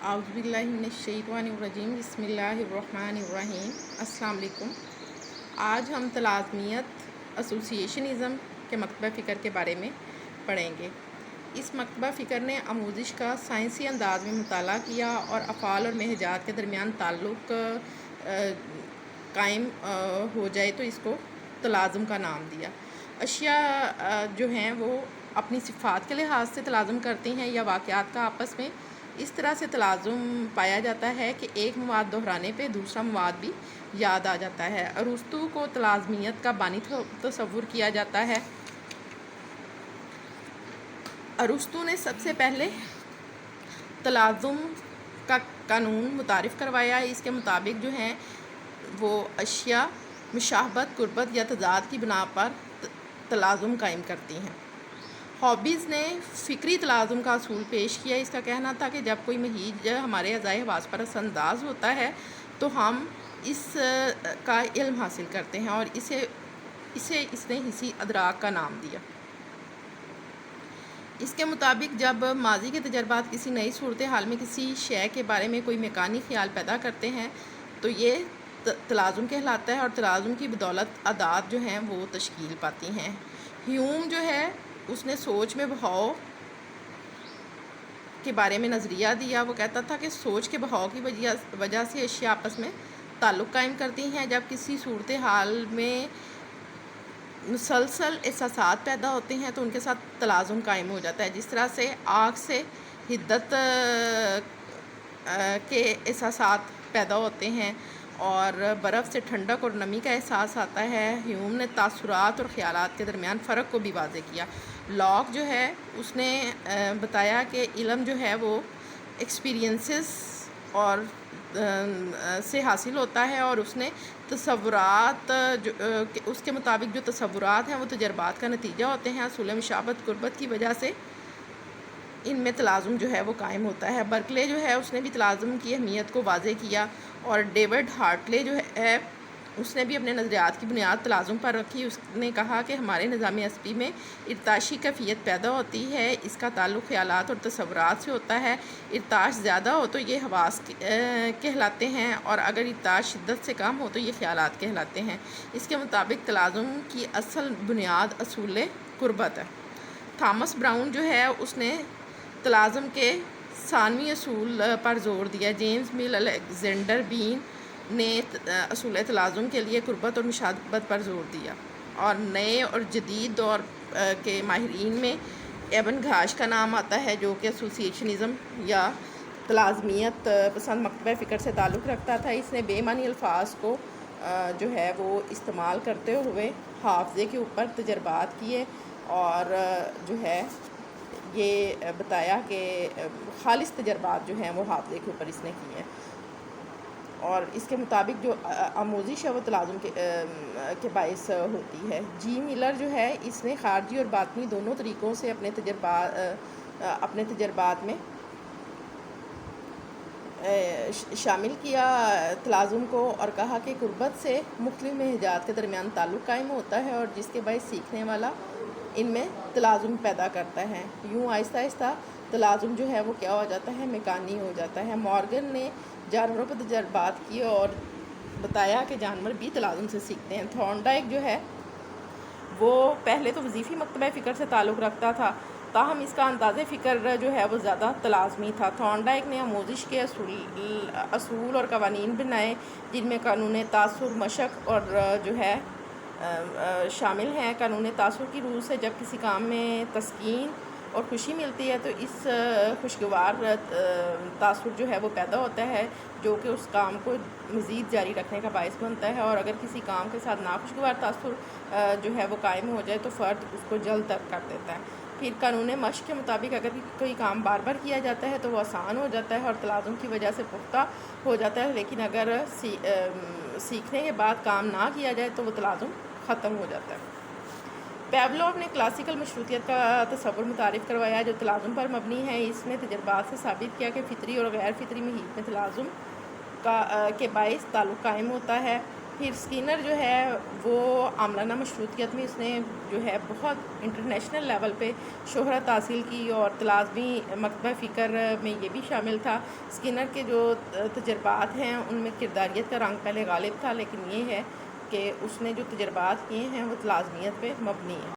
اعوذ باللہ من الشیطان الرجیم بسم اللہ الرحمن الرحیم۔ السلام علیکم۔ آج ہم تلازمیت ایسوسیشنزم کے مکتبہ فکر کے بارے میں پڑھیں گے۔ اس مکتبہ فکر نے آموزش کا سائنسی انداز میں مطالعہ کیا اور افعال اور مہجات کے درمیان تعلق قائم ہو جائے تو اس کو تلازم کا نام دیا۔ اشیاء جو ہیں وہ اپنی صفات کے لحاظ سے تلازم کرتی ہیں یا واقعات کا آپس میں اس طرح سے تلازم پایا جاتا ہے کہ ایک مواد دہرانے پہ دوسرا مواد بھی یاد آ جاتا ہے۔ ارسطو کو تلازمیت کا بانی تصور کیا جاتا ہے۔ ارسطو نے سب سے پہلے تلازم کا قانون متعارف کروایا۔ اس کے مطابق جو ہیں وہ اشیاء مشابہت، قربت یا تضاد کی بنا پر تلازم قائم کرتی ہیں۔ ہابز نے فکری تلازم کا اصول پیش کیا۔ اس کا کہنا تھا کہ جب کوئی مہیج ہمارے اعضائے حواس پر اثر انداز ہوتا ہے تو ہم اس کا علم حاصل کرتے ہیں اور اس نے حسی ادراک کا نام دیا۔ اس کے مطابق جب ماضی کے تجربات کسی نئی صورتحال میں کسی شے کے بارے میں کوئی میکانی خیال پیدا کرتے ہیں تو یہ تلازم کہلاتا ہے اور تلازم کی بدولت عادات جو ہیں وہ تشکیل پاتی ہیں۔ ہیوم جو ہے اس نے سوچ میں بہاؤ کے بارے میں نظریہ دیا۔ وہ کہتا تھا کہ سوچ کے بہاؤ کی وجہ سے اشیاء آپس میں تعلق قائم کرتی ہیں۔ جب کسی صورتحال میں مسلسل احساسات پیدا ہوتے ہیں تو ان کے ساتھ تلازم قائم ہو جاتا ہے۔ جس طرح سے آگ سے حدت کے احساسات پیدا ہوتے ہیں اور برف سے ٹھنڈک اور نمی کا احساس آتا ہے۔ ہیوم نے تاثرات اور خیالات کے درمیان فرق کو بھی واضح کیا۔ لاک جو ہے اس نے بتایا کہ علم جو ہے وہ ایکسپیرینسز اور سے حاصل ہوتا ہے اور اس نے تصورات اس کے مطابق جو تصورات ہیں وہ تجربات کا نتیجہ ہوتے ہیں۔ اصول مشابہت قربت کی وجہ سے ان میں تلازم جو ہے وہ قائم ہوتا ہے۔ برکلے جو ہے اس نے بھی تلازم کی اہمیت کو واضح کیا اور ڈیوڈ ہارٹلے جو ہے اس نے بھی اپنے نظریات کی بنیاد تلازم پر رکھی۔ اس نے کہا کہ ہمارے نظام عصبی میں ارتعاشی کیفیت پیدا ہوتی ہے، اس کا تعلق خیالات اور تصورات سے ہوتا ہے۔ ارتعاش زیادہ ہو تو یہ حواس کہلاتے ہیں اور اگر ارتعاش شدت سے کم ہو تو یہ خیالات کہلاتے ہیں۔ اس کے مطابق تلازم کی اصل بنیاد اصول قربت ہے۔ تھامس براؤن جو ہے اس نے تلازم کے ثانوی اصول پر زور دیا۔ جیمز مل الیگزینڈر بین نے اصول تلازم کے لیے قربت اور مشابہت پر زور دیا اور نئے اور جدید دور کے ماہرین میں ابن گھاش کا نام آتا ہے جو کہ ایسوسیشنزم یا تلازمیت پسند مکتبہ فکر سے تعلق رکھتا تھا۔ اس نے بے معنی الفاظ کو جو ہے وہ استعمال کرتے ہوئے حافظے کے اوپر تجربات کیے اور جو ہے یہ بتایا کہ خالص تجربات جو ہیں وہ حافظے کے اوپر اس نے کیے ہیں اور اس کے مطابق جو آموزش ہے وہ تلازم کے باعث ہوتی ہے۔ جی ملر جو ہے اس نے خارجی اور باطنی دونوں طریقوں سے اپنے تجربات میں شامل کیا تلازم کو اور کہا کہ قربت سے مختلف مہجات کے درمیان تعلق قائم ہوتا ہے اور جس کے باعث سیکھنے والا ان میں تلازم پیدا کرتا ہے۔ یوں آہستہ آہستہ تلازم جو ہے وہ کیا ہو جاتا ہے، میکانی ہو جاتا ہے۔ مورگن نے جانوروں پر تجربات کیے اور بتایا کہ جانور بھی تلازم سے سیکھتے ہیں۔ تھورنڈائک جو ہے وہ پہلے تو وظیفی مکتبہ فکر سے تعلق رکھتا تھا تاہم اس کا انداز فکر جو ہے وہ زیادہ تلازمی تھا۔ تھورنڈائک نے آموزش کے اصول اور قوانین بنائے جن میں قانون تاثر، مشق اور جو ہے شامل ہیں۔ قانون تاثر کی روح سے جب کسی کام میں تسکین اور خوشی ملتی ہے تو اس خوشگوار تاثر جو ہے وہ پیدا ہوتا ہے جو کہ اس کام کو مزید جاری رکھنے کا باعث بنتا ہے اور اگر کسی کام کے ساتھ ناخوشگوار تاثر جو ہے وہ قائم ہو جائے تو فرد اس کو جلد ترک کر دیتا ہے۔ پھر قانون مشق کے مطابق اگر کوئی کام بار بار کیا جاتا ہے تو وہ آسان ہو جاتا ہے اور تلازم کی وجہ سے پختہ ہو جاتا ہے، لیکن اگر سیکھنے کے بعد کام نہ کیا جائے تو وہ تلازم ختم ہو جاتا ہے۔ پیولوف نے کلاسیکل مشروطیت کا تصور متعارف کروایا جو تلازم پر مبنی ہے۔ اس نے تجربات سے ثابت کیا کہ فطری اور غیر فطری محیط میں تلازم کے باعث تعلق قائم ہوتا ہے پھر اسکینر جو ہے وہ عاملانہ مشروطیت میں اس نے جو ہے بہت انٹرنیشنل لیول پہ شہرت حاصل کی، اور لازمی مکتبہ فکر میں یہ بھی شامل تھا۔ اسکینر کے جو تجربات ہیں ان میں کرداریت کا رنگ پہلے غالب تھا، لیکن یہ ہے کہ اس نے جو تجربات کیے ہیں وہ لازمیت پہ مبنی ہیں۔